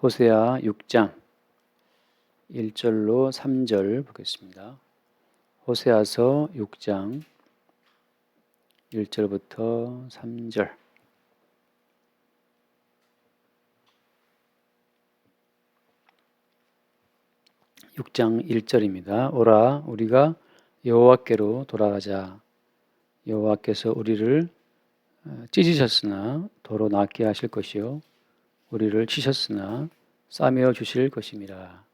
호세아 6장 1절로 3절 보겠습니다. 호세아서 6장 1절부터 3절. (6장 1절입니다) 오라 우리가 여호와께로 돌아가자. 여호와께서 우리를 찢으셨으나 도로 낫게 하실 것이요 우리를 치셨으나 싸매어 주실 것임이라.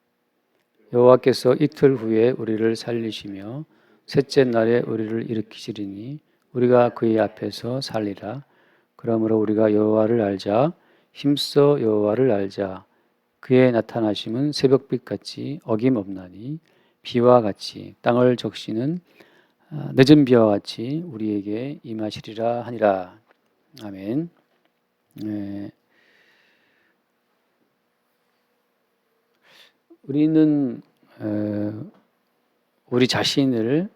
여호와께서 이틀 후에 우리를 살리시며 셋째 날에 우리를 일으키시리니 우리가 그의 앞에서 살리라. 그러므로 우리가 여호와를 알자. 힘써 여호와를 알자. 그의 나타나심은 새벽빛같이 어김없나니 비와 같이 땅을 적시는 늦은 비와 같이 우리에게 임하시리라 하니라. 아멘. 네. 우리는 우리 자신을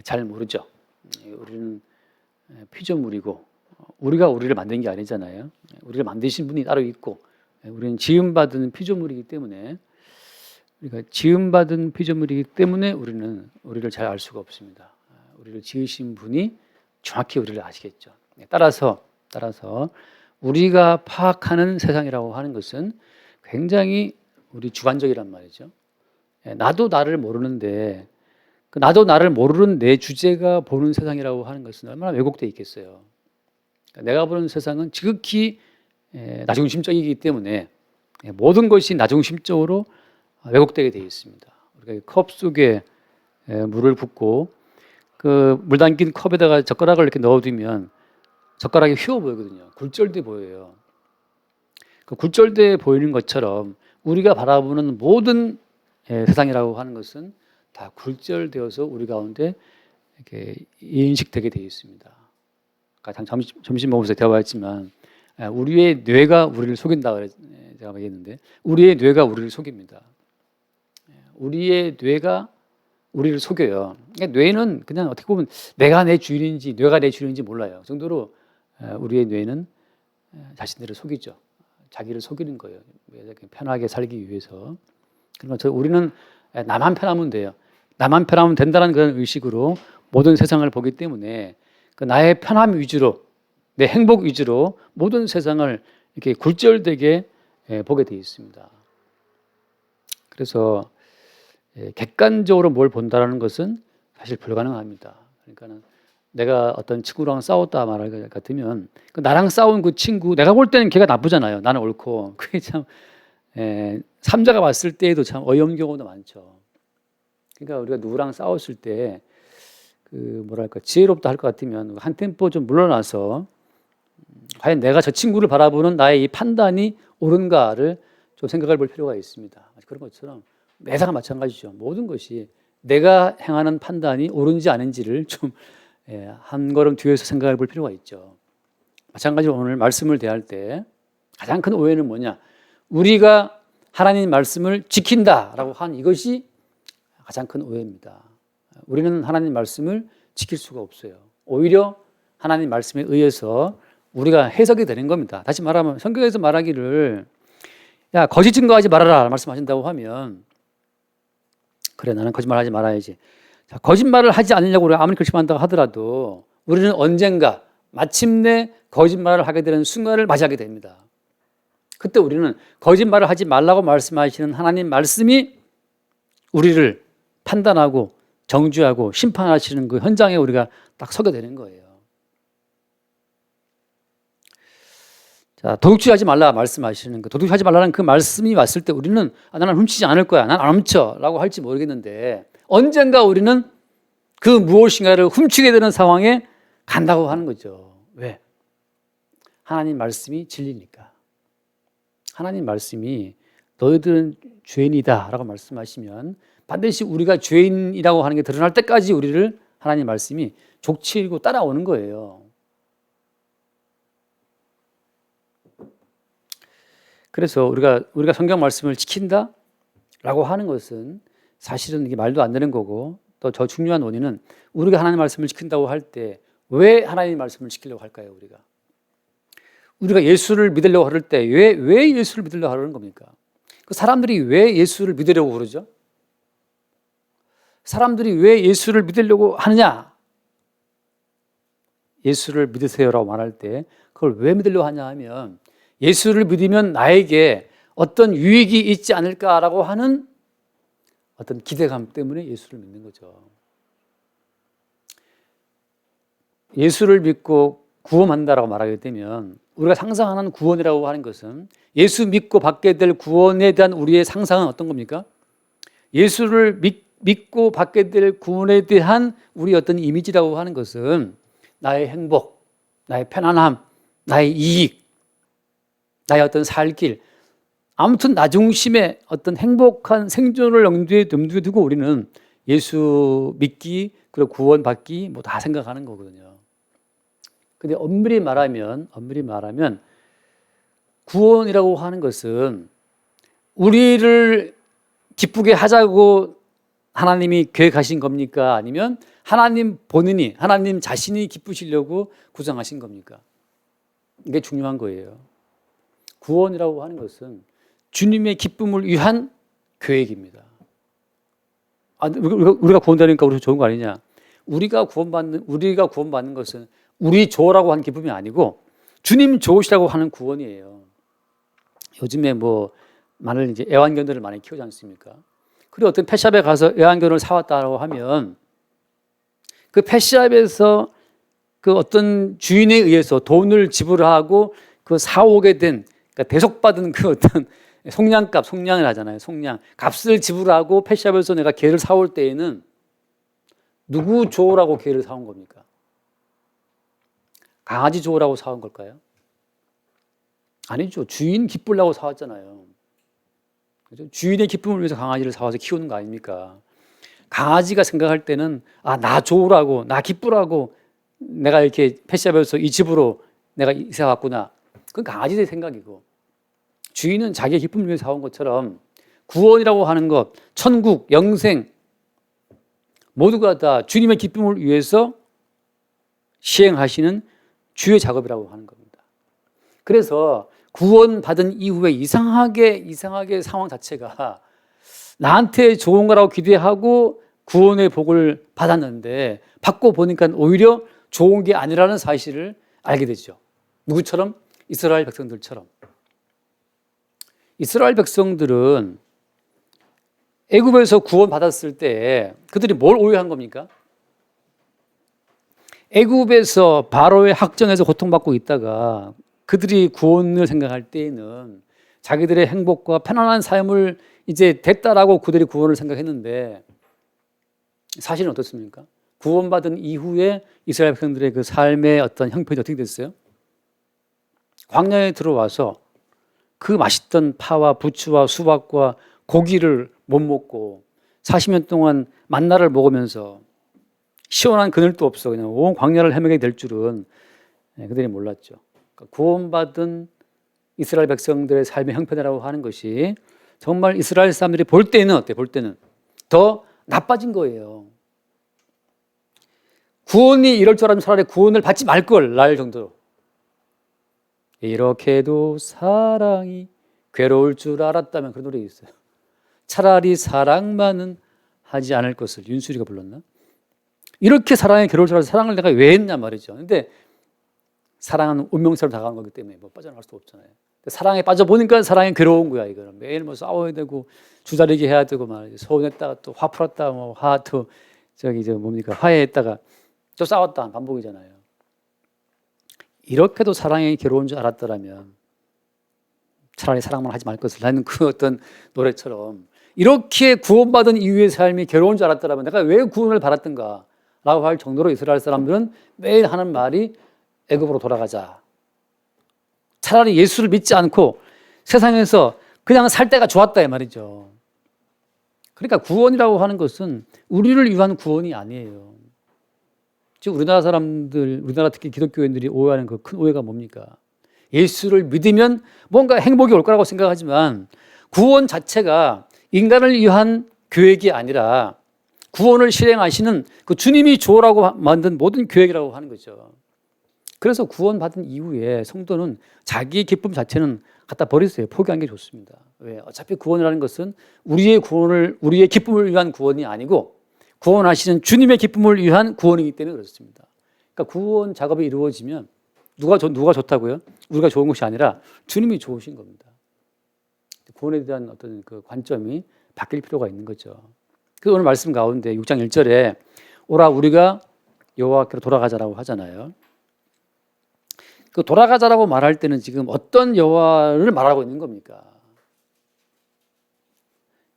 잘 모르죠. 우리는 피조물이고 우리가 우리를 만든 게 아니잖아요. 우리를 만드신 분이 따로 있고 우리는 지음받은 피조물이기 때문에 우리는 우리를 잘 알 수가 없습니다. 우리를 지으신 분이 정확히 우리를 아시겠죠. 따라서 우리가 파악하는 세상이라고 하는 것은 굉장히 우리 주관적이란 말이죠. 나도 나를 모르는데 나도 나를 모르는 내 주제가 보는 세상이라고 하는 것은 얼마나 왜곡되어 있겠어요. 내가 보는 세상은 지극히 나중심적이기 때문에 모든 것이 나중심적으로 왜곡되게 되어 있습니다. 우리가 컵 속에 물을 붓고 그 물 담긴 컵에다가 젓가락을 이렇게 넣어두면 젓가락이 휘어 보이거든요. 굴절돼 보여요. 그 굴절돼 보이는 것처럼 우리가 바라보는 모든 세상이라고 하는 것은 다 굴절되어서 우리 가운데 이렇게 인식되게 되어 있습니다. 아까 점심 먹으면서 대화했지만 우리의 뇌가 우리를 속인다 제가 얘기했는데 우리의 뇌가 우리를 속입니다. 우리의 뇌가 우리를 속여요. 그러니까 뇌는 그냥 어떻게 보면 내가 내 주인인지 뇌가 내 주인인지 몰라요. 그 정도로 우리의 뇌는 자신들을 속이죠. 자기를 속이는 거예요. 편하게 살기 위해서. 그러니까 우리는 나만 편하면 돼요. 나만 편하면 된다는 그런 의식으로 모든 세상을 보기 때문에 그 나의 편함 위주로, 내 행복 위주로 모든 세상을 이렇게 굴절되게 보게 되어 있습니다. 그래서 객관적으로 뭘 본다는 것은 사실 불가능합니다. 그러니까는 내가 어떤 친구랑 싸웠다 말할 것 같으면 나랑 싸운 그 친구 내가 볼 때는 걔가 나쁘잖아요. 나는 옳고. 그게 참 삼자가 봤을 때에도 참 어이없는 경우도 많죠. 그러니까 우리가 누구랑 싸웠을 때 그 뭐랄까 지혜롭다 할 것 같으면 한 템포 좀 물러나서 과연 내가 저 친구를 바라보는 나의 이 판단이 옳은가를 좀 생각해 볼 필요가 있습니다. 그런 것처럼 매사가 마찬가지죠. 모든 것이 내가 행하는 판단이 옳은지 아닌지를 좀 한 걸음 뒤에서 생각해 볼 필요가 있죠. 마찬가지로 오늘 말씀을 대할 때 가장 큰 오해는 뭐냐? 우리가 하나님 말씀을 지킨다라고 한 이것이 가장 큰 오해입니다. 우리는 하나님 말씀을 지킬 수가 없어요. 오히려 하나님 말씀에 의해서 우리가 해석이 되는 겁니다. 다시 말하면 성경에서 말하기를 야 거짓 증거하지 말아라 말씀하신다고 하면 그래 나는 거짓말하지 말아야지. 자, 거짓말을 하지 않으려고 우리가 아무리 결심한다고 하더라도 우리는 언젠가 마침내 거짓말을 하게 되는 순간을 맞이하게 됩니다. 그때 우리는 거짓말을 하지 말라고 말씀하시는 하나님 말씀이 우리를 판단하고 정죄하고 심판하시는 그 현장에 우리가 딱 서게 되는 거예요. 자, 도둑질하지 말라 말씀하시는 거. 도둑질하지 말라는 그 말씀이 왔을 때 우리는 나는 훔치지 않을 거야. 난 안 훔쳐라고 할지 모르겠는데 언젠가 우리는 그 무엇인가를 훔치게 되는 상황에 간다고 하는 거죠. 왜? 하나님 말씀이 진리니까. 하나님 말씀이 너희들은 죄인이다 라고 말씀하시면 반드시 우리가 죄인이라고 하는 게 드러날 때까지 우리를 하나님 말씀이 족치고 따라오는 거예요. 그래서 우리가 성경 말씀을 지킨다라고 하는 것은 사실은 이게 말도 안 되는 거고 또 더 중요한 원인은 우리가 하나님 말씀을 지킨다고 할 때 왜 하나님 말씀을 지키려고 할까요? 우리가 예수를 믿으려고 할 때 왜 예수를 믿으려고 하는 겁니까? 그 사람들이 왜 예수를 믿으려고 그러죠? 사람들이 왜 예수를 믿으려고 하느냐? 예수를 믿으세요라고 말할 때 그걸 왜 믿으려고 하냐 하면 예수를 믿으면 나에게 어떤 유익이 있지 않을까라고 하는 어떤 기대감 때문에 예수를 믿는 거죠. 예수를 믿고 구원한다라고 말하게 되면 우리가 상상하는 구원이라고 하는 것은 예수 믿고 받게 될 구원에 대한 우리의 상상은 어떤 겁니까? 예수를 믿고 받게 될 구원에 대한 우리 어떤 이미지라고 하는 것은 나의 행복, 나의 편안함, 나의 이익, 나의 어떤 살 길, 아무튼 나 중심의 어떤 행복한 생존을 염두에 두고 우리는 예수 믿기 그리고 구원받기 뭐 다 생각하는 거거든요. 근데 엄밀히 말하면 구원이라고 하는 것은 우리를 기쁘게 하자고 하나님이 계획하신 겁니까? 아니면 하나님 본인이, 하나님 자신이 기쁘시려고 구성하신 겁니까? 이게 중요한 거예요. 구원이라고 하는 것은 주님의 기쁨을 위한 계획입니다. 우리가 구원되니까 우리 좋은 거 아니냐? 우리가 구원받는 것은 우리 좋으라고 하는 기쁨이 아니고 주님 좋으시라고 하는 구원이에요. 요즘에 뭐 많은 이제 애완견들을 많이 키우지 않습니까? 그리고 어떤 펫샵에 가서 애완견을 사왔다고 하면 그 펫샵에서 그 어떤 주인에 의해서 돈을 지불하고 그 사오게 된 그러니까 대속받은 그 어떤 송량을 하잖아요. 값을 지불하고 펫샵에서 내가 개를 사올 때에는 누구 좋으라고 개를 사온 겁니까? 강아지 좋으라고 사온 걸까요? 아니죠. 주인 기쁘려고 사왔잖아요. 그렇죠? 주인의 기쁨을 위해서 강아지를 사와서 키우는 거 아닙니까? 강아지가 생각할 때는 나 좋으라고, 나 기쁘라고 내가 이렇게 펫샵에서 이 집으로 내가 이사 왔구나. 그건 강아지의 생각이고 주인은 자기의 기쁨을 위해서 사온 것처럼 구원이라고 하는 것, 천국, 영생 모두가 다 주님의 기쁨을 위해서 시행하시는 주의 작업이라고 하는 겁니다. 그래서 구원받은 이후에 이상하게 상황 자체가 나한테 좋은 거라고 기대하고 구원의 복을 받았는데 받고 보니까 오히려 좋은 게 아니라는 사실을 알게 되죠. 누구처럼? 이스라엘 백성들처럼. 이스라엘 백성들은 애굽에서 구원받았을 때 그들이 뭘 오해한 겁니까? 애굽에서 바로의 학정에서 고통받고 있다가 그들이 구원을 생각할 때에는 자기들의 행복과 편안한 삶을 이제 됐다라고 그들이 구원을 생각했는데 사실은 어떻습니까? 구원받은 이후에 이스라엘 백성들의 그 삶의 어떤 형편이 어떻게 됐어요? 광야에 들어와서 그 맛있던 파와 부추와 수박과 고기를 못 먹고 40년 동안 만나를 먹으면서 시원한 그늘도 없어 그냥 온 광야를 헤매게 될 줄은 그들이 몰랐죠. 그러니까 구원받은 이스라엘 백성들의 삶의 형편이라고 하는 것이 정말 이스라엘 사람들이 볼 때는 어때? 볼 때는 더 나빠진 거예요. 구원이 이럴 줄 알았으면 차라리 구원을 받지 말걸 날 정도로. 이렇게도 사랑이 괴로울 줄 알았다면 그런 노래 있어요. 차라리 사랑만은 하지 않을 것을 윤수리가 불렀나? 이렇게 사랑이 괴로울 줄 알아서 사랑을 내가 왜 했냐 말이죠. 근데 사랑은 운명처럼 다가가는 거기 때문에 뭐 빠져나갈 수 없잖아요. 사랑에 빠져보니까 사랑이 괴로운 거야, 이거는. 매일 뭐 싸워야 되고, 주저리게 해야 되고, 말이죠. 서운했다가 또 화 풀었다가, 뭐, 화해했다가 또 싸웠다. 반복이잖아요. 이렇게도 사랑이 괴로운 줄 알았더라면 차라리 사랑만 하지 말 것을. 나는 그 어떤 노래처럼 이렇게 구원받은 이후의 삶이 괴로운 줄 알았더라면 내가 왜 구원을 받았던가 라고 할 정도로 이스라엘 사람들은 매일 하는 말이 애굽으로 돌아가자. 차라리 예수를 믿지 않고 세상에서 그냥 살 때가 좋았다 이 말이죠. 그러니까 구원이라고 하는 것은 우리를 위한 구원이 아니에요. 즉 우리나라 사람들, 우리나라 특히 기독교인들이 오해하는 그 큰 오해가 뭡니까? 예수를 믿으면 뭔가 행복이 올 거라고 생각하지만 구원 자체가 인간을 위한 계획이 아니라 구원을 실행하시는 그 주님이 좋으라고 만든 모든 계획이라고 하는 거죠. 그래서 구원받은 이후에 성도는 자기의 기쁨 자체는 갖다 버리세요. 포기한 게 좋습니다. 왜? 어차피 구원이라는 것은 우리의 기쁨을 위한 구원이 아니고 구원하시는 주님의 기쁨을 위한 구원이기 때문에 그렇습니다. 그러니까 구원 작업이 이루어지면 누가 좋다고요? 우리가 좋은 것이 아니라 주님이 좋으신 겁니다. 구원에 대한 어떤 그 관점이 바뀔 필요가 있는 거죠. 그 오늘 말씀 가운데 6장 1절에 오라 우리가 여호와께로 돌아가자라고 하잖아요. 그 돌아가자라고 말할 때는 지금 어떤 여호와를 말하고 있는 겁니까?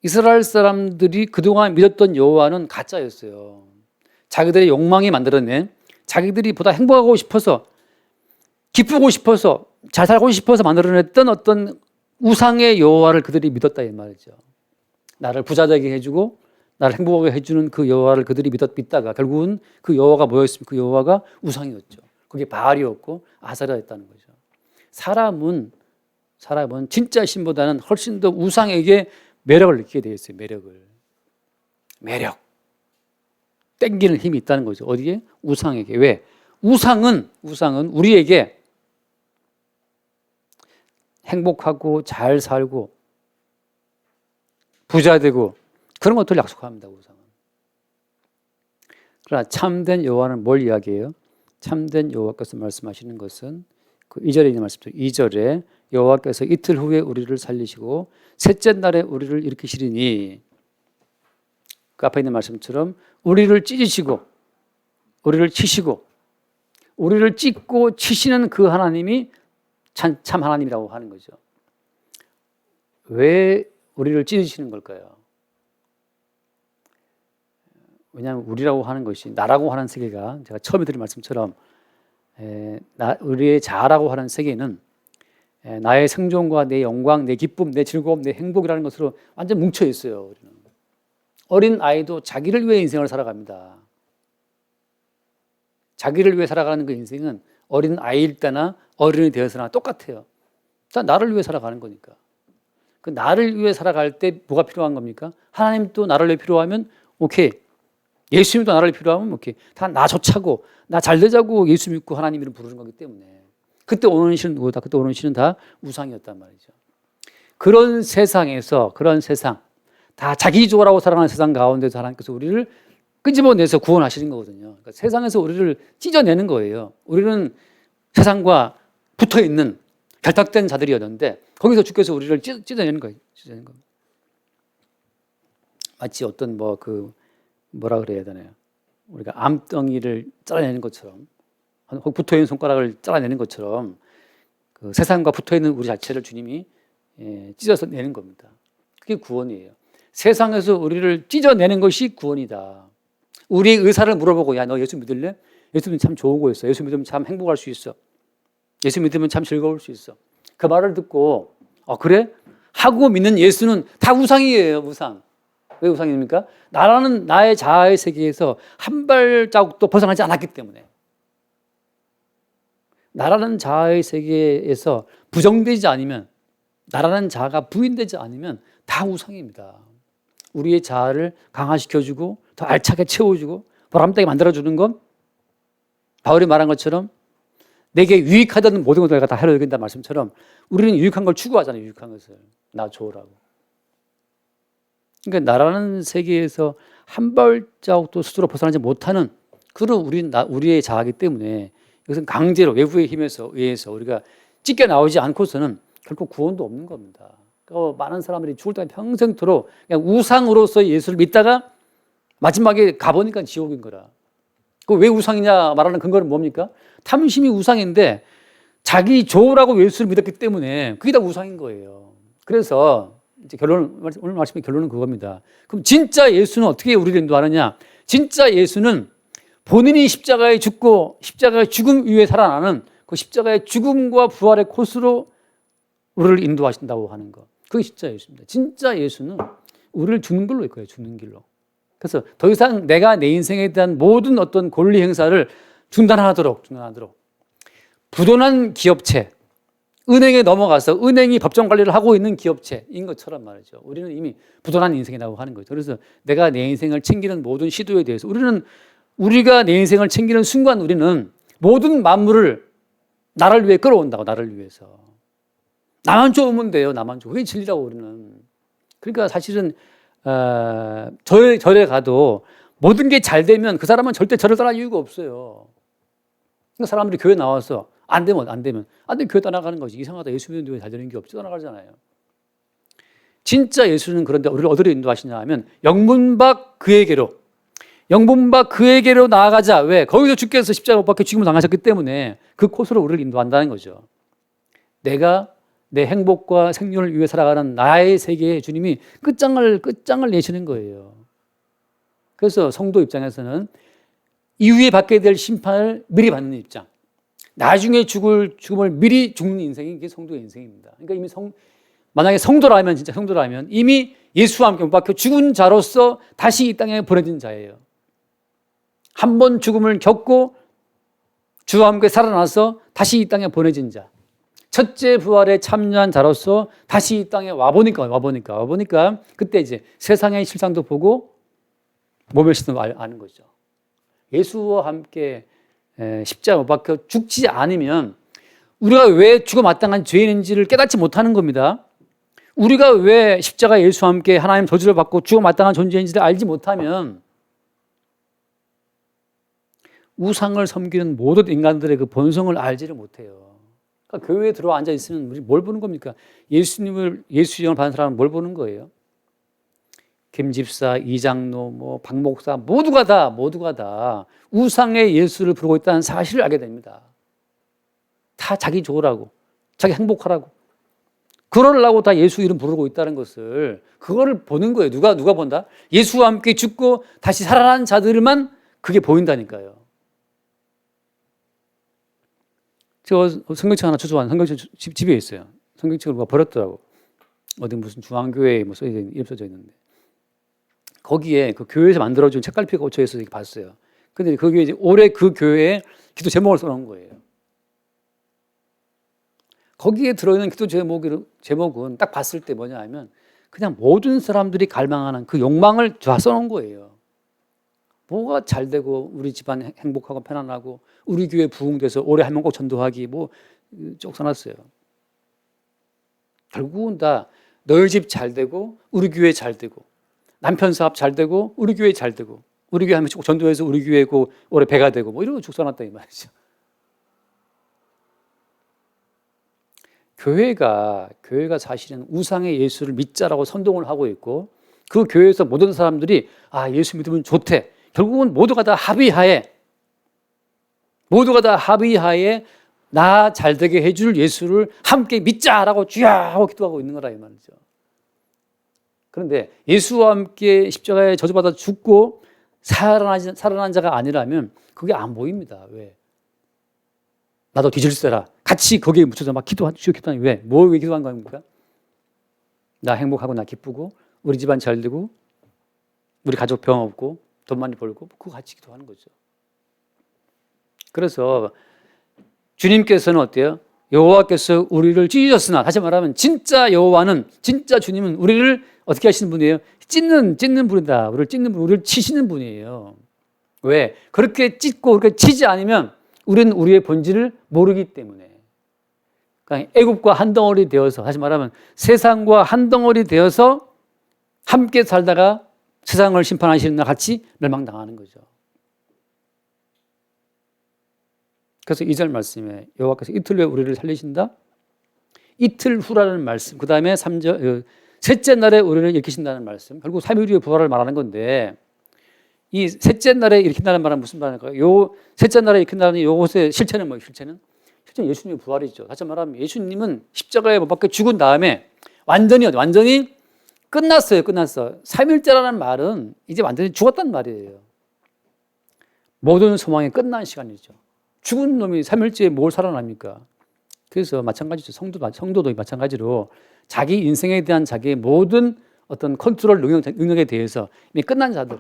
이스라엘 사람들이 그동안 믿었던 여호와는 가짜였어요. 자기들의 욕망이 만들어낸, 자기들이 보다 행복하고 싶어서, 기쁘고 싶어서, 잘 살고 싶어서 만들어냈던 어떤 우상의 여호와를 그들이 믿었다 이 말이죠. 나를 부자되게 해주고 나를 행복하게 해주는 그 여호와를 그들이 믿다가 결국은 그 여호와가 뭐였습니까? 그 여호와가 우상이었죠. 그게 바알이었고 아세라였다는 거죠. 사람은 진짜 신보다는 훨씬 더 우상에게 매력을 느끼게 되어 있어요. 매력. 땡기는 힘이 있다는 거죠. 어디에? 우상에게. 왜? 우상은 우리에게 행복하고 잘 살고 부자되고 그런 것들을 약속합니다. 우상은. 그러나 참된 여호와는 뭘 이야기해요? 참된 여호와께서 말씀하시는 것은 그 2절에 있는 말씀도 2절에 여호와께서 이틀 후에 우리를 살리시고 셋째 날에 우리를 일으키시리니 그 앞에 있는 말씀처럼 우리를 찢으시고 우리를 치시고 우리를 찢고 치시는 그 하나님이 참 하나님이라고 하는 거죠. 왜 우리를 찢으시는 걸까요? 왜냐하면 우리라고 하는 것이 나라고 하는 세계가 제가 처음에 드린 말씀처럼 우리의 자아라고 하는 세계는 나의 생존과 내 영광, 내 기쁨, 내 즐거움, 내 행복이라는 것으로 완전 뭉쳐 있어요. 우리는. 어린 아이도 자기를 위해 인생을 살아갑니다. 자기를 위해 살아가는 그 인생은 어린 아이일 때나 어른이 되어서나 똑같아요. 다 나를 위해 살아가는 거니까. 그 나를 위해 살아갈 때 뭐가 필요한 겁니까? 하나님도 나를 위해 필요하면 오케이. 예수님도 나를 위해 필요하면 오케이. 다 나 좋자고 나 잘 되자고 예수 믿고 하나님 이름 부르는 거기 때문에 그때 오는 신은 누구다? 그때 오는 신은 다 우상이었단 말이죠. 그런 세상 다 자기주의라고 살아가는 세상 가운데서 하나님께서 우리를 끄집어내서 구원하시는 거거든요. 그러니까 세상에서 우리를 찢어내는 거예요. 우리는 세상과 붙어있는 결탁된 자들이었는데 거기서 주께서 우리를 찢어내는 거예요. 마치 어떤 뭐라 그래야 되나요? 우리가 암덩이를 잘라내는 것처럼 붙어있는 손가락을 잘라내는 것처럼 그 세상과 붙어있는 우리 자체를 주님이 찢어서 내는 겁니다. 그게 구원이에요. 세상에서 우리를 찢어내는 것이 구원이다. 우리의 의사를 물어보고 야 너 예수 믿을래? 예수 믿으면 참 좋은 거였어. 예수 믿으면 참 행복할 수 있어. 예수 믿으면 참 즐거울 수 있어. 그 말을 듣고 그래? 하고 믿는 예수는 다 우상이에요. 우상. 왜 우상입니까? 나의 자아의 세계에서 한 발자국도 벗어나지 않았기 때문에. 나라는 자아의 세계에서 부정되지 않으면 나라는 자아가 부인되지 않으면 다 우상입니다. 우리의 자아를 강화시켜주고 더 알차게 채워주고 보람되게 만들어주는 건 바울이 말한 것처럼 내게 유익하다는 모든 것을 내가 다 하려 여긴다는 말씀처럼 우리는 유익한 걸 추구하잖아요. 유익한 것을. 나 좋으라고. 그러니까 나라는 세계에서 한 발자국도 스스로 벗어나지 못하는 그런 우리의 자아이기 때문에 이것은 강제로 외부의 힘에서 의해서 우리가 찢겨 나오지 않고서는 결코 구원도 없는 겁니다. 많은 사람들이 죽을 때까지 평생토록 그냥 우상으로서 예수를 믿다가 마지막에 가보니까 지옥인 거라. 그 왜 우상이냐 말하는 근거는 뭡니까? 탐심이 우상인데 자기 좋으라고 예수를 믿었기 때문에 그게 다 우상인 거예요. 그래서 이제 오늘 말씀의 결론은 그겁니다. 그럼 진짜 예수는 어떻게 우리를 인도하느냐? 진짜 예수는 본인이 십자가에 죽고 십자가의 죽음 위에 살아나는 그 십자가의 죽음과 부활의 코스로 우리를 인도하신다고 하는 것. 그게 진짜 예수입니다. 진짜 예수는 우리를 죽는 길로 이끌어요. 죽는 길로. 그래서 더 이상 내가 내 인생에 대한 모든 어떤 권리 행사를 중단하도록 부도난 기업체, 은행에 넘어가서 은행이 법정 관리를 하고 있는 기업체인 것처럼 말이죠. 우리는 이미 부도난 인생이라고 하는 거죠. 그래서 내가 내 인생을 챙기는 모든 시도에 대해서 우리가 내 인생을 챙기는 순간 우리는 모든 만물을 나를 위해 끌어온다고, 나를 위해서. 나만 좋으면 돼요, 나만 좋으면. 그게 진리라고 우리는. 그러니까 사실은 절에 가도 모든 게 잘 되면 그 사람은 절대 절을 떠날 이유가 없어요. 그러니까 사람들이 교회 나와서 안 되면 교회 떠나가는 거지. 이상하다, 예수 믿는데 왜 잘 되는 게 없지? 떠나가잖아요. 진짜 예수는 그런데 우리를 어디로 인도하시냐 하면 영문 밖 그에게로 나아가자. 왜? 거기서 주께서 십자가 못 박혀 죽임을 당하셨기 때문에 그 코스로 우리를 인도한다는 거죠. 내가 내 행복과 생존을 위해 살아가는 나의 세계에 주님이 끝장을 내시는 거예요. 그래서 성도 입장에서는 이후에 받게 될 심판을 미리 받는 입장, 나중에 죽음을 미리 죽는 인생이 이게 성도의 인생입니다. 그러니까 이미 만약에 진짜 성도라면 이미 예수와 함께 못 박혀 죽은 자로서 다시 이 땅에 보내진 자예요. 한 번 죽음을 겪고 주와 함께 살아나서 다시 이 땅에 보내진 자. 첫째 부활에 참여한 자로서 다시 이 땅에 와보니까 그때 이제 세상의 실상도 보고 몸의 실상도 아는 거죠. 예수와 함께 십자가 못 박혀 죽지 않으면 우리가 왜 죽어 마땅한 죄인인지를 깨닫지 못하는 겁니다. 우리가 왜 십자가 예수와 함께 하나님 저주를 받고 죽어 마땅한 존재인지를 알지 못하면 우상을 섬기는 모든 인간들의 그 본성을 알지를 못해요. 그러니까 교회에 들어와 앉아 있으면 우리 뭘 보는 겁니까? 예수 영을 받은 사람은 뭘 보는 거예요? 김 집사, 이장로, 박 목사 모두가 다 우상의 예수를 부르고 있다는 사실을 알게 됩니다. 다 자기 좋으라고, 자기 행복하라고, 그러려고 다 예수 이름 부르고 있다는 것을 그거를 보는 거예요. 누가 본다? 예수와 함께 죽고 다시 살아난 자들만 그게 보인다니까요. 제가 성경책 하나 주워왔는데 성경책 집에 있어요. 성경책을 누가 버렸더라고. 어디 무슨 중앙교회에 이름 써져 있는데 거기에 그 교회에서 만들어준 책갈피가 꽂혀 있어서 이렇게 봤어요. 근데 거기에 이제 올해 그 교회에 기도 제목을 써놓은 거예요. 거기에 들어있는 기도 제목은 딱 봤을 때 뭐냐 하면 그냥 모든 사람들이 갈망하는 그 욕망을 다 써놓은 거예요. 뭐가 잘 되고 우리 집안 행복하고 편안하고 우리 교회 부흥돼서 올해 한 명 꼭 전도하기 쭉 써놨어요. 결국은 다 너희 집 잘 되고 우리 교회 잘 되고 남편 사업 잘 되고 우리 교회 잘 되고 우리 교회 하면 꼭 전도해서 우리 교회고 올해 배가 되고 이런 거 쭉 써놨다 이 말이죠. 교회가 사실은 우상의 예수를 믿자라고 선동을 하고 있고 그 교회에서 모든 사람들이 예수 믿으면 좋대. 결국은 모두가 다 합의하에 나 잘되게 해줄 예수를 함께 믿자라고 주야 하고 기도하고 있는 거라 이 말이죠. 그런데 예수와 함께 십자가에 저주받아 죽고 살아난 자가 아니라면 그게 안 보입니다. 왜? 나도 뒤질세라. 같이 거기에 묻혀서 막 기도하는 왜? 왜 기도한 겁니까? 나 행복하고 나 기쁘고 우리 집안 잘 되고 우리 가족 병 없고 돈 많이 벌고 그거 같이 기도하는 거죠. 그래서 주님께서는 어때요? 여호와께서 우리를 찢으셨으나 다시 말하면 진짜 여호와는 진짜 주님은 우리를 어떻게 하시는 분이에요? 찢는 분이다. 우리를 치시는 분이에요. 왜? 그렇게 찢고 그렇게 치지 않으면 우리는 우리의 본질을 모르기 때문에. 그러니까 애굽과 한 덩어리 되어서 다시 말하면 세상과 한 덩어리 되어서 함께 살다가 세상을 심판하시는 날 같이 멸망당하는 거죠. 그래서 2절 말씀에 여호와께서 이틀 후에 우리를 살리신다. 이틀 후라는 말씀. 그 다음에 3절 셋째 날에 우리를 일으키신다는 말씀. 결국 3일 후에 부활을 말하는 건데 이 셋째 날에 일으킨다는 말은 무슨 말일까요? 요 셋째 날에 일으킨다는 요것의 실체는 뭐예요? 실체는 예수님의 부활이죠. 다시 말하면 예수님은 십자가에 못 박혀 죽은 다음에 완전히 끝났어요. 3일째라는 말은 이제 완전히 죽었단 말이에요. 모든 소망이 끝난 시간이죠. 죽은 놈이 3일째에 뭘 살아납니까? 그래서 마찬가지죠. 성도도 마찬가지로 자기 인생에 대한 자기의 모든 어떤 컨트롤 능력에 대해서 이미 끝난 자들,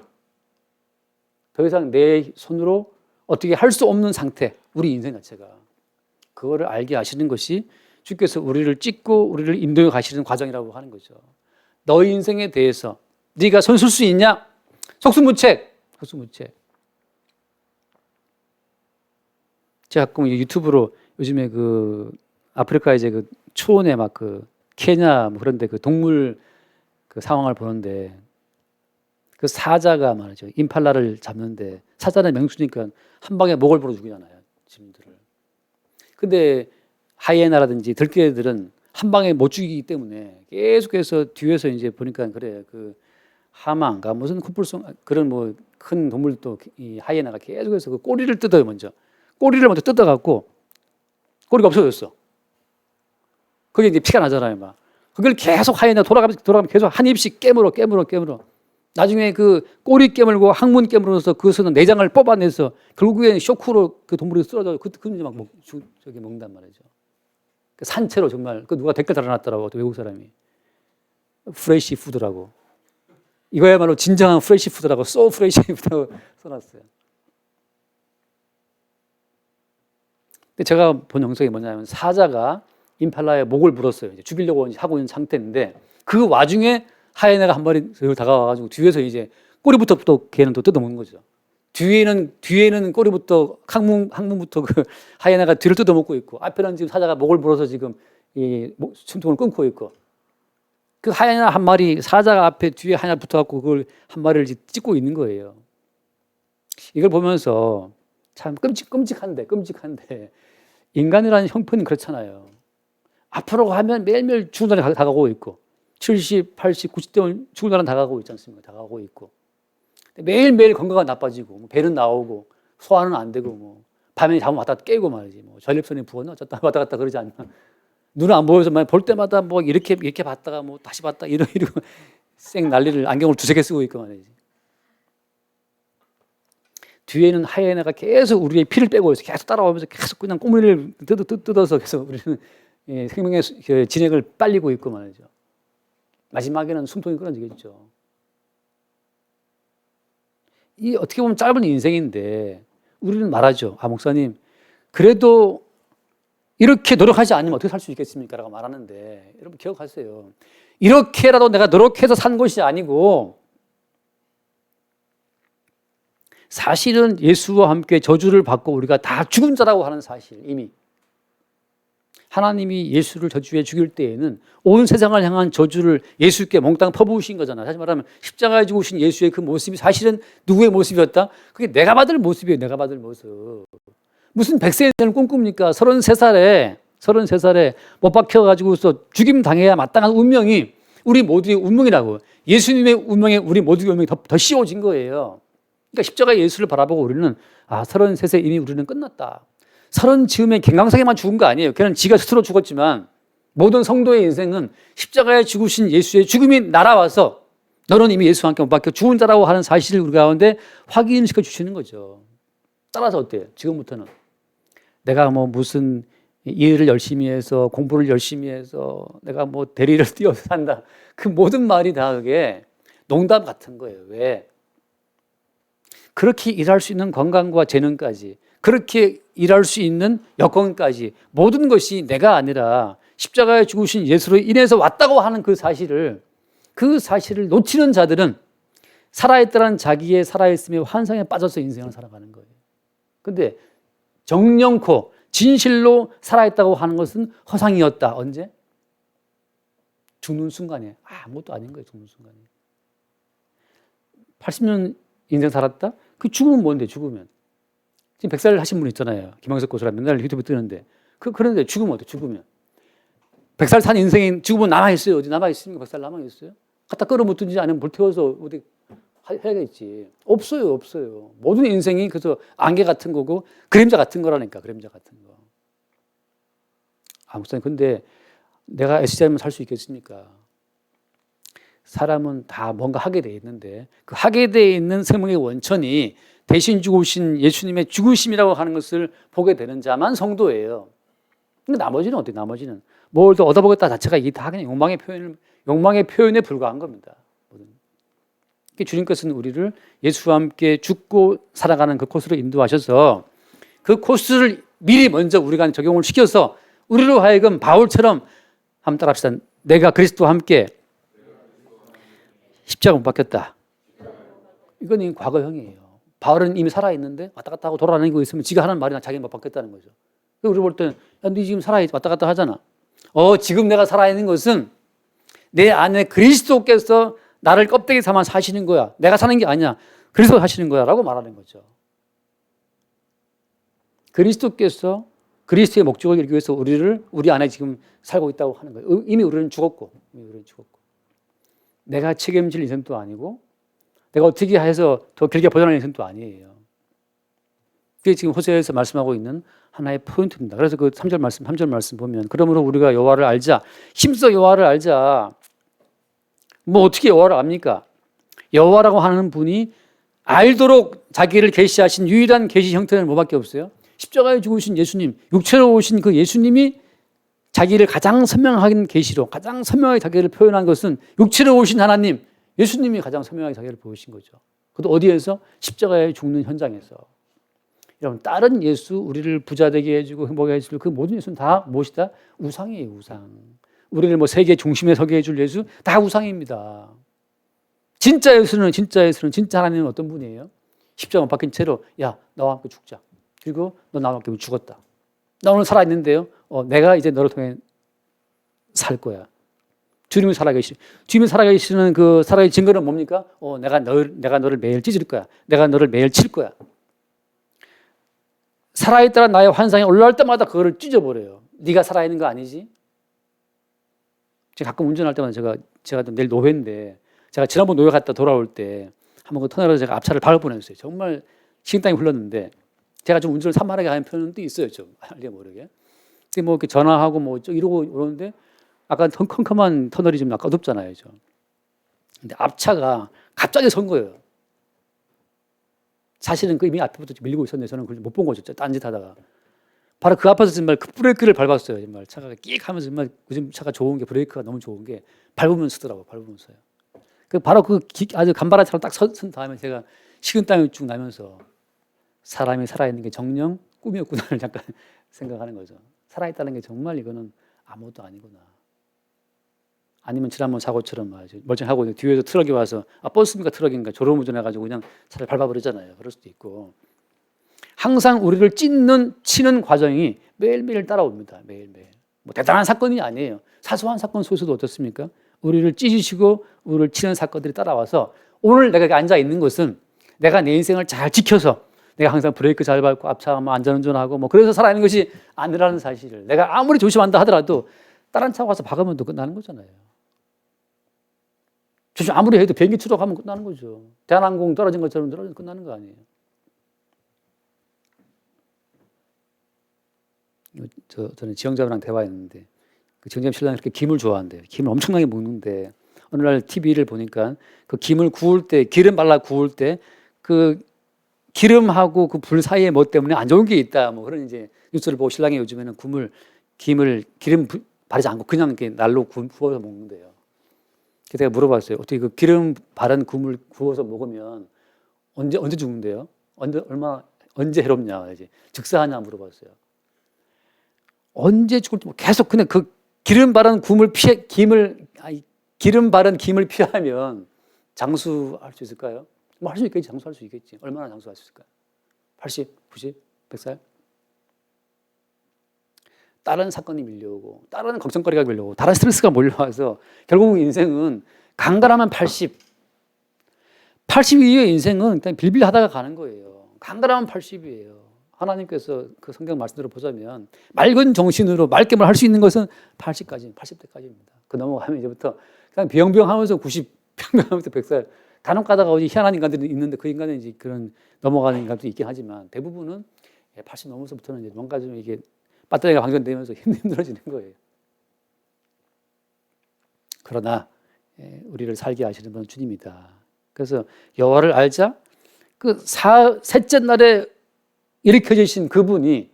더 이상 내 손으로 어떻게 할 수 없는 상태, 우리 인생 자체가 그거를 알게 하시는 것이 주께서 우리를 찢고 우리를 인도해 가시는 과정이라고 하는 거죠. 너희 인생에 대해서 네가 손 쓸 수 있냐? 속수무책. 제가 가끔 유튜브로 요즘에 그 아프리카 이제 그 초원에 막 그 케냐 뭐 그런데 그 동물 그 상황을 보는데 그 사자가 말이죠. 임팔라를 잡는데 사자는 명수니까 한 방에 목을 부러 죽이잖아요. 짐들을. 근데 하이에나라든지 들개들은 한 방에 못 죽이기 때문에 계속해서 뒤에서 이제 보니까 그래 그 하마인가 무슨 코뿔송 그런 뭐 큰 동물도 이 하이에나가 계속해서 그 꼬리를 뜯어요 먼저. 꼬리를 먼저 뜯어갖고 꼬리가 없어졌어. 그게 이제 피가 나잖아요, 막. 그걸 계속 하이에나 돌아가면서 계속 한 입씩 깨물어. 나중에 그 꼬리 깨물고 항문 깨물어서 그것은 내장을 뽑아내서 결국엔 쇼크로 그 동물이 쓰러져. 그 이제 막 저기 먹는단 말이죠. 그 산채로 정말 그 누가 댓글 달아놨더라고 외국 사람이 프레시 푸드라고. 이거야말로 진정한 프레시 푸드라고 소 프레시 푸드라고 써놨어요. 근데 제가 본 영상이 뭐냐면 사자가 임팔라의 목을 물었어요. 이제 죽이려고 하고 있는 상태인데 그 와중에 하이에나가 한 마리 다가와가지고 뒤에서 이제 꼬리부터 또 걔는 또 뜯어먹는 거죠. 뒤에는 꼬리부터 항문부터 그 하이에나가 뒤를 뜯어먹고 있고 앞에는 지금 사자가 목을 물어서 지금 이 숨통을 끊고 있고 그 하이에나 한 마리 사자가 앞에 뒤에 하나 붙어갖고 그걸 한 마리를 찍고 있는 거예요. 이걸 보면서 참 끔찍한데 인간이라는 형편이 그렇잖아요. 앞으로 가면 매일매일 죽은 날이 다가오고 있고 70, 80, 90대 죽을 날은 다가오고 있지 않습니까? 다가오고 있고 매일매일 건강가 나빠지고 뭐 배는 나오고 소화는 안 되고 뭐 밤에 잠을 왔다 갔다 깨고 말이지 뭐 전립선이 부었나 어쩌다 왔다 갔다 그러지 않나 눈은 안 보여서 볼 때마다 뭐 이렇게 봤다가 뭐 다시 봤다 이러고 쌩 난리를 안경을 두세 개 쓰고 있고 말이지. 뒤에는 하이에나가 계속 우리의 피를 빼고 있어. 계속 따라오면서 계속 그냥 꼬리를 뜯어서 계속 우리는 생명의 진액을 빨리고 있고 말이죠. 마지막에는 숨통이 끊어지겠죠. 이 어떻게 보면 짧은 인생인데 우리는 말하죠. 아 목사님 그래도 이렇게 노력하지 않으면 어떻게 살 수 있겠습니까? 라고 말하는데 여러분 기억하세요. 이렇게라도 내가 노력해서 산 것이 아니고 사실은 예수와 함께 저주를 받고 우리가 다 죽은 자라고 하는 사실 이미 하나님이 예수를 저주해 죽일 때에는 온 세상을 향한 저주를 예수께 몽땅 퍼부으신 거잖아요. 다시 말하면 십자가에 죽으신 예수의 그 모습이 사실은 누구의 모습이었다? 그게 내가 받을 모습이에요. 내가 받을 모습. 무슨 100세의 인생을 꿈꿉니까? 33살에 못 박혀가지고서 죽임 당해야 마땅한 운명이 우리 모두의 운명이라고. 예수님의 운명에 우리 모두의 운명이 더 씌워진 거예요. 그러니까 십자가의 예수를 바라보고 우리는 33세 이미 우리는 끝났다. 30즈음에 갱강상에만 죽은 거 아니에요. 걔는 지가 스스로 죽었지만 모든 성도의 인생은 십자가에 죽으신 예수의 죽음이 날아와서 너는 이미 예수와 함께 못 박혀 죽은 자라고 하는 사실을 우리 가운데 확인시켜 주시는 거죠. 따라서 어때요? 지금부터는 내가 뭐 무슨 일을 열심히 해서 공부를 열심히 해서 내가 뭐 대리를 뛰어서 산다. 그 모든 말이 다 그게 농담 같은 거예요. 왜? 그렇게 일할 수 있는 건강과 재능까지 그렇게 일할 수 있는 여건까지 모든 것이 내가 아니라 십자가에 죽으신 예수로 인해서 왔다고 하는 그 사실을 놓치는 자들은 살아있다는 자기의 살아있음의 환상에 빠져서 인생을 살아가는 거예요. 근데 정령코 진실로 살아있다고 하는 것은 허상이었다. 언제? 죽는 순간에. 아무것도 아닌 거예요. 죽는 순간에. 80년 인생 살았다? 그 죽으면 뭔데 죽으면. 지금 100살 하신 분 있잖아요. 김광석 교수라 맨날 유튜브 뜨는데. 그런데 죽으면 어때? 죽으면. 100살 산 인생이 죽으면 남아있어요. 어디 남아있습니까? 100살 남아있어요? 갖다 끌어묻든지 아니면 불태워서 어디 해야겠지. 없어요. 모든 인생이 그래서 안개 같은 거고 그림자 같은 거라니까. 그림자 같은 거. 목사님 근데 내가 애쓰자면 살 수 있겠습니까? 사람은 다 뭔가 하게 돼 있는데 그 하게 돼 있는 생명의 원천이 대신 죽으신 예수님의 죽으심이라고 하는 것을 보게 되는 자만 성도예요. 근데 나머지는 어때요? 나머지는 뭘 더 얻어보겠다 자체가 이게 다 그냥 욕망의 표현에 불과한 겁니다. 주님께서는 우리를 예수와 함께 죽고 살아가는 그 코스로 인도하셔서 그 코스를 미리 먼저 우리가 적용을 시켜서 우리로 하여금 바울처럼 한번 따라합시다. 내가 그리스도와 함께 십자가 못 박혔다. 이건 과거형이에요. 바울은 이미 살아있는데 왔다 갔다 하고 돌아다니고 있으면 지가 하는 말이나 자기는 못 박혔다는 거죠. 우리 볼 때는 야, 네 지금 살아있 왔다 갔다 하잖아. 지금 내가 살아있는 것은 내 안에 그리스도께서 나를 껍데기 삼아 사시는 거야. 내가 사는 게 아니야. 그리스도 사시는 거야 라고 말하는 거죠. 그리스도께서 그리스도의 목적을 이루기 위해서 우리 안에 지금 살고 있다고 하는 거예요. 이미 우리는 죽었고 내가 책임질 인생도 아니고 내가 어떻게 해서 더 길게 보존할 인생도 아니에요. 그게 지금 호세아에서 말씀하고 있는 하나의 포인트입니다. 그래서 그 3절 말씀 보면 그러므로 우리가 여호와를 알자. 힘써 여호와를 알자. 뭐 어떻게 여호와를 압니까? 여호와라고 하는 분이 알도록 자기를 계시하신 유일한 계시 형태는 뭐밖에 없어요? 십자가에 죽으신 예수님, 육체로 오신 그 예수님이 자기를 가장 선명하게 계시로 가장 선명하게 자기를 표현한 것은 육체로 오신 하나님, 예수님이 가장 선명하게 자기를 보이신 거죠. 그것도 어디에서? 십자가에 죽는 현장에서. 여러분, 다른 예수, 우리를 부자 되게 해주고 행복하게 해줄 그 모든 예수는 다 무엇이다? 우상이에요, 우상. 우리를 뭐 세계 중심에 서게 해줄 예수, 다 우상입니다. 진짜 예수는 진짜 하나님은 어떤 분이에요? 십자가 못 박힌 채로 야, 나와 함께 죽자. 그리고 너 나와 함께 죽었다. 나 오늘 살아있는데요. 내가 이제 너를 통해 살 거야. 주님이 살아계시는 주님이 살아계시는 그 살아계신 증거는 뭡니까? 내가 너를 매일 찢을 거야. 내가 너를 매일 칠 거야. 살아있다는 나의 환상이 올라올 때마다 그거를 찢어버려요. 네가 살아있는 거 아니지? 제가 가끔 운전할 때마다 제가 내일 노회인데 제가 지난번 노회 갔다 돌아올 때 한번 그 터널에서 제가 앞차를 밟을 뻔했어요. 정말 식은땀이 흘렀는데 제가 좀 운전을 산만하게 하는 편도 있어요. 좀 알게 모르게. 근데 뭐 이렇게 전화하고 뭐 이러고 오는데 아까 컴컴한 터널이 좀 약간 어둡잖아요. 좀. 근데 앞차가 갑자기 선 거예요. 사실은 그 이미 앞부터 밀리고 있었는데 저는 그걸 못 본 거죠. 딴짓 하다가. 바로 그 앞에서 정말 그 브레이크를 밟았어요. 정말 차가 끼익 하면서 정말 요즘 차가 좋은 게 브레이크가 너무 좋은 게 밟으면서 쓰더라고요. 밟으면서요. 바로 아주 간발한 차로 딱 선 다음에 제가 식은땀이 쭉 나면서 사람이 살아있는 게 정녕 꿈이었구나를 잠깐 생각하는 거죠. 살아있다는 게 정말 이거는 아무것도 아니구나. 아니면 지난번 사고처럼 멀쩡하고 뒤에서 트럭이 와서 버스입니까 트럭인가 졸음운전해가지고 그냥 차를 밟아버리잖아요. 그럴 수도 있고. 항상 우리를 치는 과정이 매일매일 따라옵니다. 매일매일. 뭐 대단한 사건이 아니에요. 사소한 사건 속에서도 어떻습니까? 우리를 찢으시고 우리를 치는 사건들이 따라와서 오늘 내가 앉아 있는 것은 내가 내 인생을 잘 지켜서 내가 항상 브레이크 잘 밟고 앞차 안전운전하고 뭐 그래서 살아있는 것이 아니라는 사실을 내가 아무리 조심한다 하더라도 다른 차 와서 박으면 또 끝나는 거잖아요. 조심 아무리 해도 비행기 추락하면 끝나는 거죠. 대한항공 떨어진 것처럼 떨어지면 끝나는 거 아니에요. 저는 지영자분랑 대화했는데 그 지영자 신랑이 그렇게 김을 좋아한대요. 김을 엄청나게 먹는데 어느 날 TV를 보니까 그 김을 구울 때 기름 발라 구울 때 그 기름하고 그 불 사이에 뭐 때문에 안 좋은 게 있다. 뭐 그런 이제 뉴스를 보고 신랑이 요즘에는 김을 기름 바르지 않고 그냥 이렇게 날로 구워서 먹는데요. 그래서 제가 물어봤어요. 어떻게 그 기름 바른 국물 구워서 먹으면 언제 죽는데요? 언제 해롭냐? 이제 즉사하냐 물어봤어요. 언제 죽을지 계속 그냥 그 기름 바른 김을 피하면 장수할 수 있을까요? 뭐 할 수 있겠지. 장수할 수 있겠지. 얼마나 장수할 수 있을까요? 80, 90, 100살? 다른 사건이 밀려오고 다른 걱정거리가 밀려오고 다른 스트레스가 몰려와서 결국 인생은 강건하면 80 이후의 인생은 그냥 빌빌하다가 가는 거예요. 강건하면 80이에요. 하나님께서 그 성경 말씀대로 보자면 맑은 정신으로 맑게 할 수 있는 것은 80대까지입니다. 그 넘어가면 이제부터 그냥 병병하면서 90, 병병하면서 100살 간혹 가다가 어디 희한한 인간들이 있는데 그 인간은 이제 그런 넘어가는 인간도 있긴 하지만 대부분은 80 넘어서부터는 이제 뭔가 좀 이게 배터리가 방전되면서 힘들어지는 거예요. 그러나 우리를 살게 하시는 분은 주님이다. 그래서 여호와를 알자. 그 셋째 날에 일으켜주신 그분이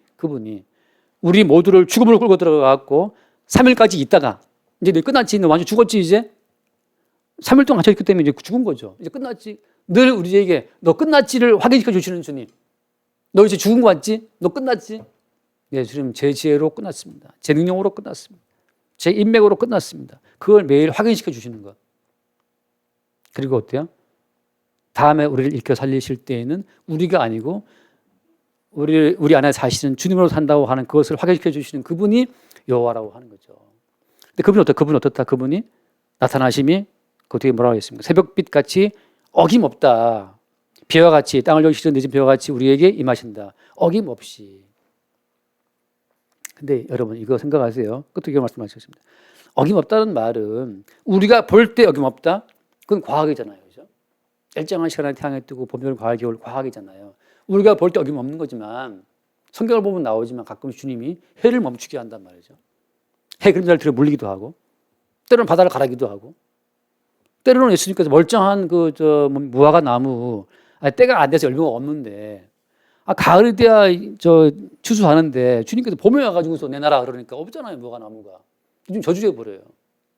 우리 모두를 죽음으로 끌고 들어가고 3일까지 있다가 이제 너 끝났지, 너 완전 죽었지 이제 3일 동안 갇혀 있기 때문에 이제 죽은 거죠. 이제 끝났지. 늘 우리에게 너 끝났지를 확인시켜 주시는 주님. 너 이제 죽은 거 같지? 너 끝났지? 예, 주님 제 지혜로 끝났습니다. 제 능력으로 끝났습니다. 제 인맥으로 끝났습니다. 그걸 매일 확인시켜 주시는 것. 그리고 어때요? 다음에 우리를 일으켜 살리실 때에는 우리가 아니고 우리 안에 사시는 주님으로 산다고 하는 그것을 확인시켜 주시는 그분이 여호와라고 하는 거죠. 근데 그분이 어떻다? 그분이 나타나심이 그 뒤에 뭐라고 했습니까? 새벽빛 같이 어김없다. 비와 같이 땅을 적시는 늦은 비와 같이 우리에게 임하신다. 어김없이. 근데 여러분 이거 생각하세요. 그것도 이거 말씀하셨습니다. 어김없다는 말은 우리가 볼 때 어김없다? 그건 과학이잖아요. 그죠? 일정한 시간에 태양이 뜨고 봄, 여름, 가을, 겨울 과학이잖아요. 우리가 볼 때 어김없는 거지만 성경을 보면 나오지만 가끔 주님이 해를 멈추게 한단 말이죠. 해 그림자를 들어 물리기도 하고 때로는 바다를 가라기도 하고 때로는 예수님께서 멀쩡한 무화과 나무 때가 안 돼서 열매가 없는데 가을이 돼야 추수하는데 주님께서 봄에 와가지고서 내놔라 그러니까 없잖아요. 무화과 나무가. 좀 저주해 버려요.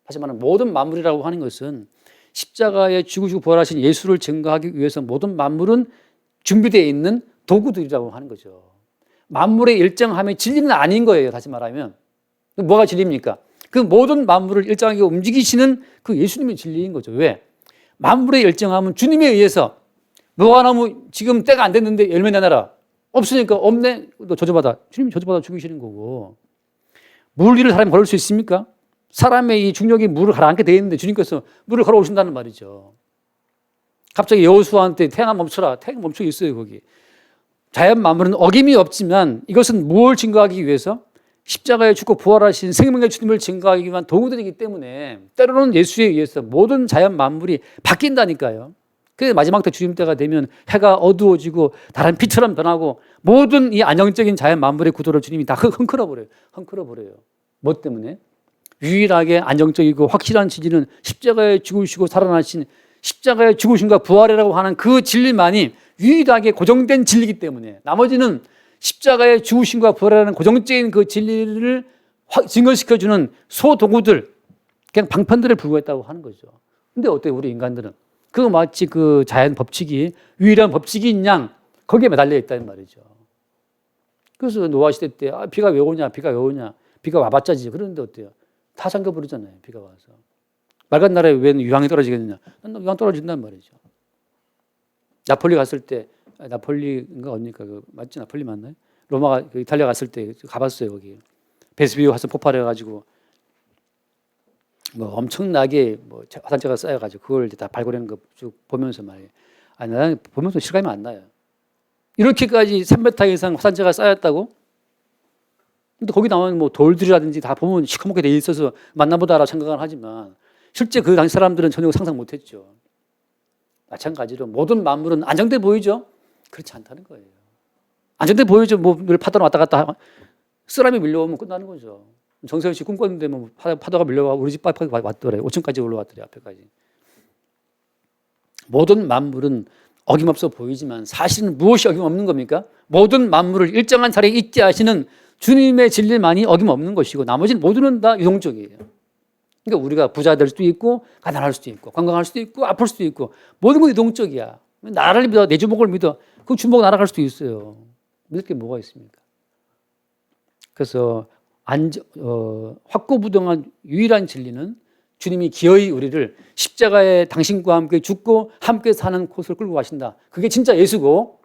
다시 말하면 모든 만물이라고 하는 것은 십자가에 죽으시고 부활하신 예수를 증거하기 위해서 모든 만물은 준비되어 있는 도구들이라고 하는 거죠. 만물의 일정함이 진리는 아닌 거예요. 다시 말하면 뭐가 진리입니까? 그 모든 만물을 일정하게 움직이시는 그 예수님의 진리인 거죠. 왜? 만물의 일정함은 주님에 의해서 무화과나무 지금 때가 안 됐는데 열매 내놔라. 없으니까 없네. 너 저주받아. 주님이 저주받아 죽이시는 거고. 물 위를 사람이 걸을 수 있습니까? 사람의 이 중력이 물을 가라앉게 되어 있는데 주님께서 물을 걸어오신다는 말이죠. 갑자기 여호수아한테 태양아 멈춰라. 태양 멈춰 있어요 거기. 자연 만물은 어김이 없지만 이것은 무엇을 증거하기 위해서? 십자가에 죽고 부활하신 생명의 주님을 증거하기 위한 도구들이기 때문에 때로는 예수에 의해서 모든 자연 만물이 바뀐다니까요. 그래서 마지막 때 주님 때가 되면 해가 어두워지고 다른 빛처럼 변하고 모든 이 안정적인 자연 만물의 구도를 주님이 다 흔들어버려요. 뭐 때문에? 유일하게 안정적이고 확실한 진리는 십자가에 죽으시고 살아나신 십자가의 죽으심과 부활이라고 하는 그 진리만이 유일하게 고정된 진리이기 때문에 나머지는 십자가의 죽으심과 부활이라는 고정적인 그 진리를 증거시켜주는 소도구들, 그냥 방편들에 불과했다고 하는 거죠. 근데 어때요? 우리 인간들은 그거 마치 그 자연 법칙이 유일한 법칙인 양 거기에 매달려 있다는 말이죠. 그래서 노아 시대 때 비가 왜 오냐 비가 와봤자지. 그런데 어때요? 다 잠겨버리잖아요. 비가 와서. 맑은 날에 왜 유황이 떨어지겠느냐? 유황 떨어진단 말이죠. 나폴리 갔을 때 나폴리인가 어딥니까? 맞지? 나폴리 맞나요? 로마가 이탈리아 갔을 때 가봤어요. 거기 베수비우 화산 폭발해가지고 뭐 엄청나게 화산재가 쌓여가지고 그걸 다 발굴한 거 쭉 보면서 말이에요. 나는 보면서 실감이 안 나요. 이렇게까지 3m 이상 화산재가 쌓였다고? 근데 거기 나오는 돌들이라든지 다 보면 시커멓게 돼 있어서 맞나보다라고 생각을 하지만 실제 그 당시 사람들은 전혀 상상 못했죠. 마찬가지로 모든 만물은 안정돼 보이죠? 그렇지 않다는 거예요. 안정돼 보이죠? 늘 파도가 왔다 갔다 쓰라미 밀려오면 끝나는 거죠. 정세현 씨 꿈꿨는데 파도가 밀려와 우리 집 앞에 왔더래. 5층까지 올라왔더래 앞에까지. 모든 만물은 어김없어 보이지만 사실은 무엇이 어김없는 겁니까? 모든 만물을 일정한 자리에 있게 하시는 주님의 진리만이 어김없는 것이고 나머지는 모두는 다 유동적이에요. 그러니까 우리가 부자 될 수도 있고 가난할 수도 있고 건강할 수도 있고 아플 수도 있고 모든 건 유동적이야. 나라를 믿어 내 주먹을 믿어 그 주먹 날아갈 수도 있어요. 믿을 게 뭐가 있습니까? 그래서 확고부동한 유일한 진리는 주님이 기어이 우리를 십자가에 당신과 함께 죽고 함께 사는 곳을 끌고 가신다. 그게 진짜 예수고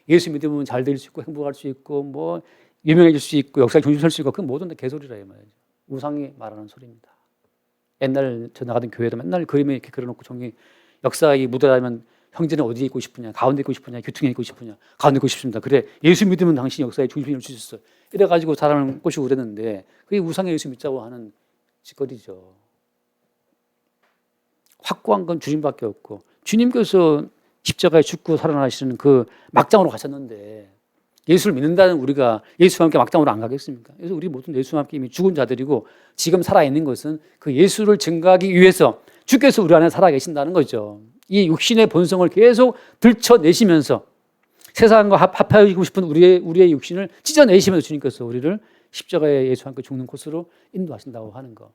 예수 믿으면 잘 될 수 있고 행복할 수 있고 유명해질 수 있고 역사에 중심설 수 있고 그건 모든 다 개소리라 이 말이죠. 우상이 말하는 소리입니다. 옛날 저 나가던 교회도 맨날 그림에 이렇게 그려놓고 종이 역사의 무대라면 형제는 어디에 있고 싶으냐, 가운데 있고 싶으냐, 교통에 있고 싶으냐, 가운데 있고 싶습니다. 그래 예수 믿으면 당신이 역사의 중심이 될 수 있어. 이래가지고 사람을 꼬시고 그랬는데 그게 우상의 예수 믿자고 하는 짓거리죠. 확고한 건 주님밖에 없고 주님께서 십자가에 죽고 살아나시는 그 막장으로 가셨는데 예수를 믿는다는 우리가 예수와 함께 막장으로 안 가겠습니까? 그래서 우리 모든 예수와 함께 이미 죽은 자들이고 지금 살아있는 것은 그 예수를 증거하기 위해서 주께서 우리 안에 살아계신다는 거죠. 이 육신의 본성을 계속 들춰내시면서 세상과 합하고 싶은 우리의 육신을 찢어내시면서 주님께서 우리를 십자가에 예수와 함께 죽는 곳으로 인도하신다고 하는 거.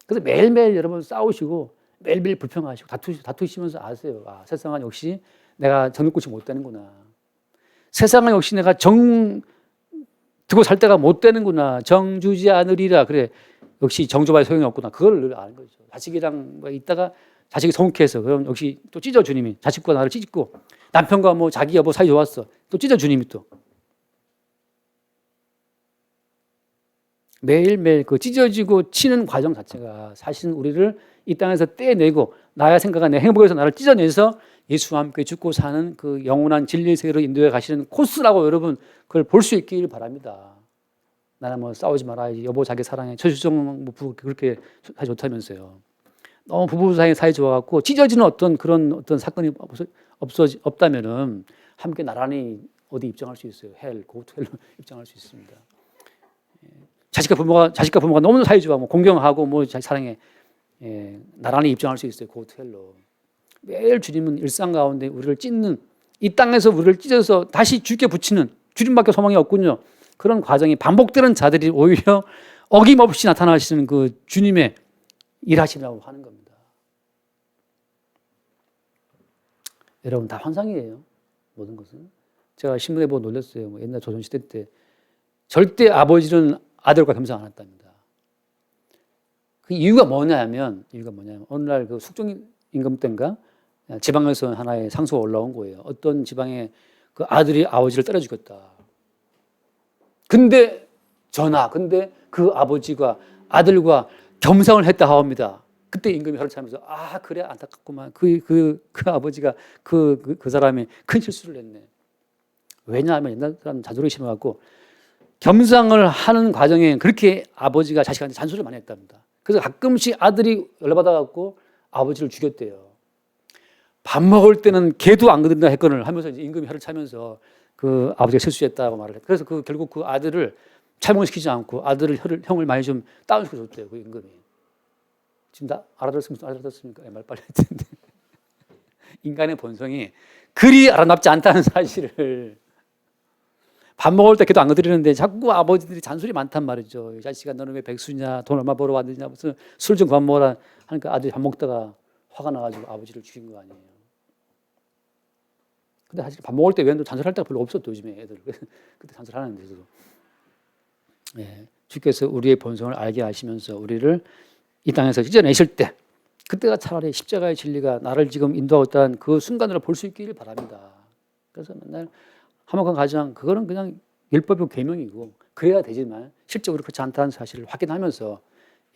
그래서 매일매일 여러분 싸우시고 매일매일 불평하시고 다투시면서 아세요. 세상은 역시 내가 정욕꽃이 못 되는구나. 세상은 역시 내가 정 두고 살 때가 못 되는구나. 정 주지 않으리라. 그래. 역시 정 줘봐야 소용이 없구나. 그걸 늘 아는 거죠. 자식이랑 있다가 자식이 성쾌해서 그럼 역시 또 찢어 주님이 자식과 나를 찢고 남편과 자기 여보 사이 좋았어. 또 찢어 주님이 또. 매일매일 그 찢어지고 치는 과정 자체가 사실은 우리를 이 땅에서 떼내고 나의 생각과 내 행복에서 나를 찢어내서 예수와 함께 죽고 사는 그 영원한 진리의 세계로 인도해 가시는 코스라고 여러분 그걸 볼 수 있기를 바랍니다. 나는 뭐 싸우지 말아야지, 여보 자기 사랑해, 최수정 부부 그렇게 사이 좋다면서요. 너무 부부 사이 좋아갖고 찢어지는 어떤 그런 어떤 사건이 없다면은 함께 나란히 어디 입장할 수 있어요. 고트헬로 입장할 수 있습니다. 자식과 부모가 너무 사이 좋아, 뭐 공경하고 뭐 자기 사랑해, 나란히 입장할 수 있어요. 고트헬로. 매일 주님은 일상 가운데 우리를 찢는, 이 땅에서 우리를 찢어서 다시 주께 붙이는, 주님밖에 소망이 없군요. 그런 과정이 반복되는 자들이 오히려 어김없이 나타나시는 그 주님의 일하시라고 하는 겁니다. 여러분 다 환상이에요. 모든 것은. 제가 신문에 보고 놀랐어요. 뭐 옛날 조선시대 때 절대 아버지는 아들과 겸상 안 했답니다. 그 이유가 뭐냐면 어느 날 그 숙종임금 때인가 지방에서 하나의 상소가 올라온 거예요. 어떤 지방에 그 아들이 아버지를 때려 죽였다. 근데 그 아버지가 아들과 겸상을 했다 하옵니다. 그때 임금이 혀를 차면서 그래 안타깝구만. 그 아버지가 그 사람이 큰 실수를 했네. 왜냐하면 옛날 사람 자존심이 심해갖고 겸상을 하는 과정에 그렇게 아버지가 자식한테 잔소리를 많이 했답니다. 그래서 가끔씩 아들이 열받아갖고 아버지를 죽였대요. 밥 먹을 때는 개도 안 건든다 했거늘 하면서 이제 임금이 혀를 차면서 그 아버지가 실수했다고 말을 했대요. 그래서 결국 그 아들을 철봉시키지 않고 형을 많이 좀 다운시켜 줬대요. 그 임금이. 지금 다 알아들었습니까? 말 빨리 할 텐데. 인간의 본성이 그리 아름답지 않다는 사실을. 밥 먹을 때 걔도 안 건드리는데 자꾸 아버지들이 잔소리 많단 말이죠. 이 자식아 너는 왜 백수냐, 돈 얼마 벌어 왔느냐, 무슨 술 좀 그만 먹어라 하니까 아들이 밥 먹다가 화가 나가지고 아버지를 죽인 거 아니에요. 근데 사실 밥 먹을 때 외에도 잔소리할 때가 별로 없었죠. 요즘에 애들. 그때 잔소리하는데 저도. 주께서 우리의 본성을 알게 하시면서 우리를 이 땅에서 찢어내실 때 그때가 차라리 십자가의 진리가 나를 지금 인도하고 있다는 그 순간으로 볼 수 있기를 바랍니다. 그래서 맨날 화목한 가정, 그거는 그냥 율법이고 계명이고 그래야 되지만 실제로 그렇지 않다는 사실을 확인하면서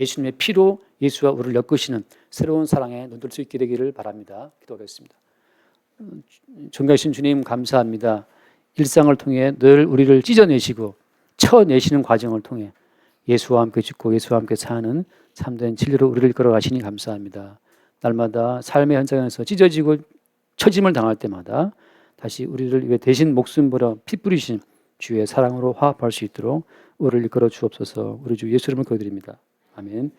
예수님의 피로 예수와 우리를 엮으시는 새로운 사랑에 눈뜰 수 있게 되기를 바랍니다. 기도하겠습니다. 존귀하신 주님 감사합니다. 일상을 통해 늘 우리를 찢어내시고 쳐내시는 과정을 통해 예수와 함께 죽고 예수와 함께 사는 참된 진리로 우리를 이끌어가시니 감사합니다. 날마다 삶의 현장에서 찢어지고 처짐을 당할 때마다 다시 우리를 위해 대신 목숨 버려 피 뿌리신 주의 사랑으로 화합할 수 있도록 우리를 이끌어 주옵소서. 우리 주 예수 이름으로 기도드립니다. 아멘.